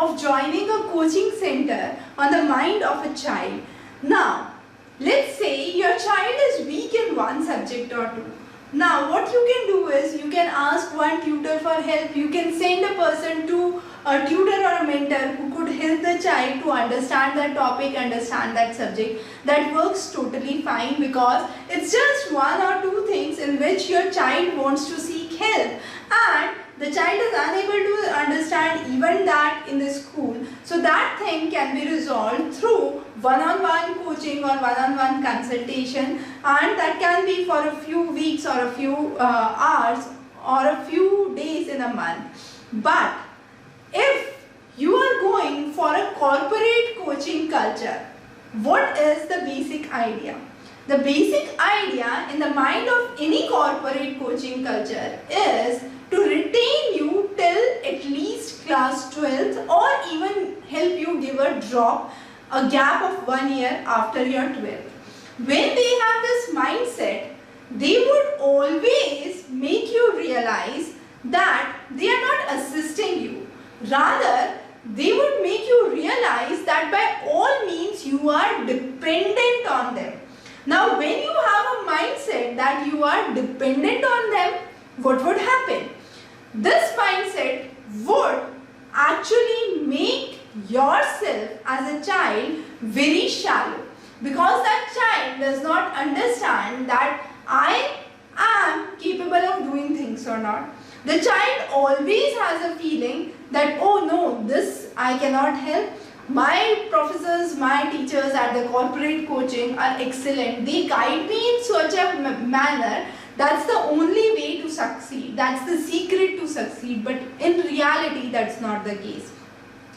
of joining a coaching center on the mind of a child. Now, let's say your child is weak in one subject or two. Now, what you can do is you can ask one tutor for help. You can send a person to a tutor or a mentor who could help the child to understand that topic, understand that subject. That works totally fine because it's just one or two things in which your child wants to seek help, and the child is unable to understand even that in the school. So that thing can be resolved through one-on-one coaching or one-on-one consultation, and that can be for a few weeks or a few hours or a few days in a month. But if you are going for a corporate coaching culture, what is the basic idea? The basic idea in the mind of any corporate coaching culture is to retain you till at least class 12th, or even help you give a gap of 1 year after your 12th. When they have this mindset, they would always make you realize that they are not assisting you. Rather, they would make you realize that by all means you are dependent on them. Now, when you have a mindset that you are dependent on them, what would happen? This mindset would actually make yourself as a child very shallow, because that child does not understand that I am capable of doing things or not. The child always has a feeling that, oh no, this I cannot help. My professors, my teachers at the corporate coaching are excellent. They guide me in such a manner. That's the only way to succeed. That's the secret to succeed. But in reality, that's not the case.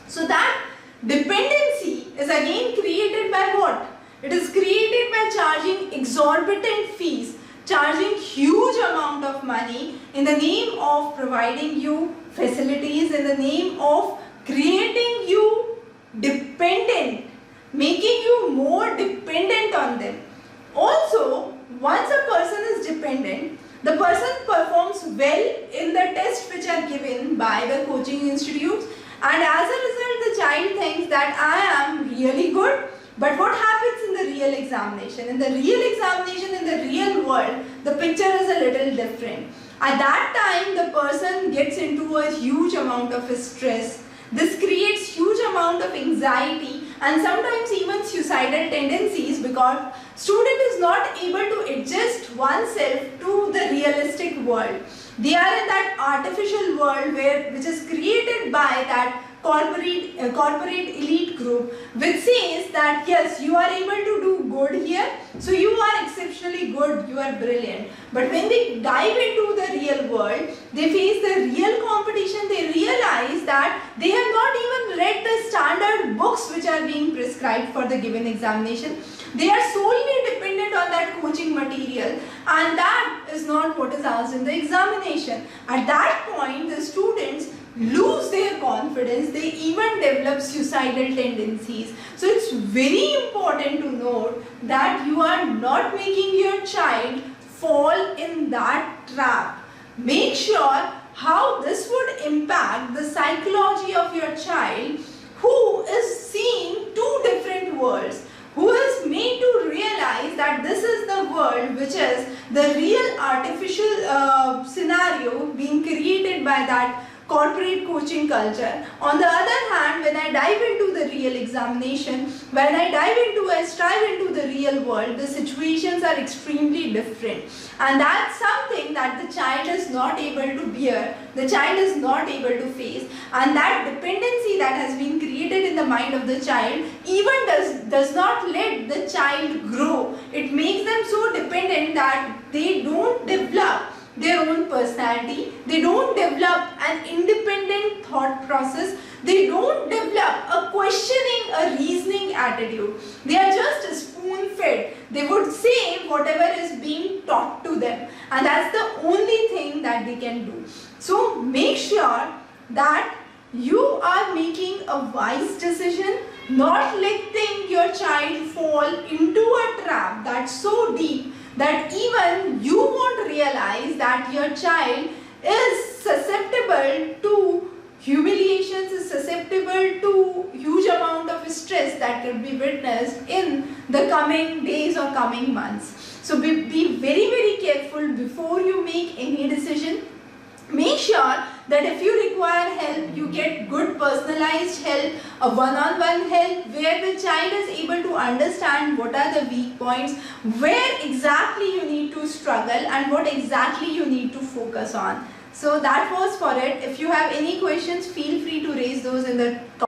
So that dependency is again created by what? It is created by charging exorbitant fees, charging huge amount of money in the name of providing you facilities, in the name of creating you dependent, making you more dependent on them. Also, once a person is dependent, the person performs well in the tests which are given by the coaching institutes, and as a result the child thinks that I am really good. But what happens in the real examination? In the real examination, in the real world, the picture is a little different. At that time, the person gets into a huge amount of stress. This creates huge amount of anxiety and sometimes even suicidal tendencies, because student is not able to adjust oneself to the realistic world. They are in that artificial world which is created by that corporate elite group, which says that yes, you are able to do good here, so you are exceptionally good, you are brilliant. But when they dive into the real world, they face the real competition, they realize that they have not even read the standard books which are being prescribed for the given examination. They are solely dependent on that coaching material, and that is not what is asked in the examination. At that point, the students lose their confidence, they even develop suicidal tendencies. So it's very important to note that you are not making your child fall in that trap. Make sure how this would impact the psychology of your child, who is seeing two different worlds, who is made to realize that this is the world which is the real artificial scenario being created by that corporate coaching culture. On the other hand, when I dive into the real examination, when I strive into the real world, the situations are extremely different, and that's something that the child is not able to bear, the child is not able to face, and that dependency that has been created in the mind of the child even does not let the child grow. It makes them so dependent that they don't develop their own personality, they don't develop an independent thought process, they don't develop a questioning, a reasoning attitude. They are just spoon-fed. They would say whatever is being taught to them, and that's the only thing that they can do. So make sure that you are making a wise decision, not letting your child fall into a trap that's so deep that even you won't realize that your child is susceptible to humiliation patients is susceptible to huge amount of stress that could be witnessed in the coming days or coming months. So be very, very careful before you make any decision. Make sure that if you require help, you get good personalized help, a one-on-one help where the child is able to understand what are the weak points, where exactly you need to struggle and what exactly you need to focus on. So that was for it. If you have any questions, feel free to raise those in the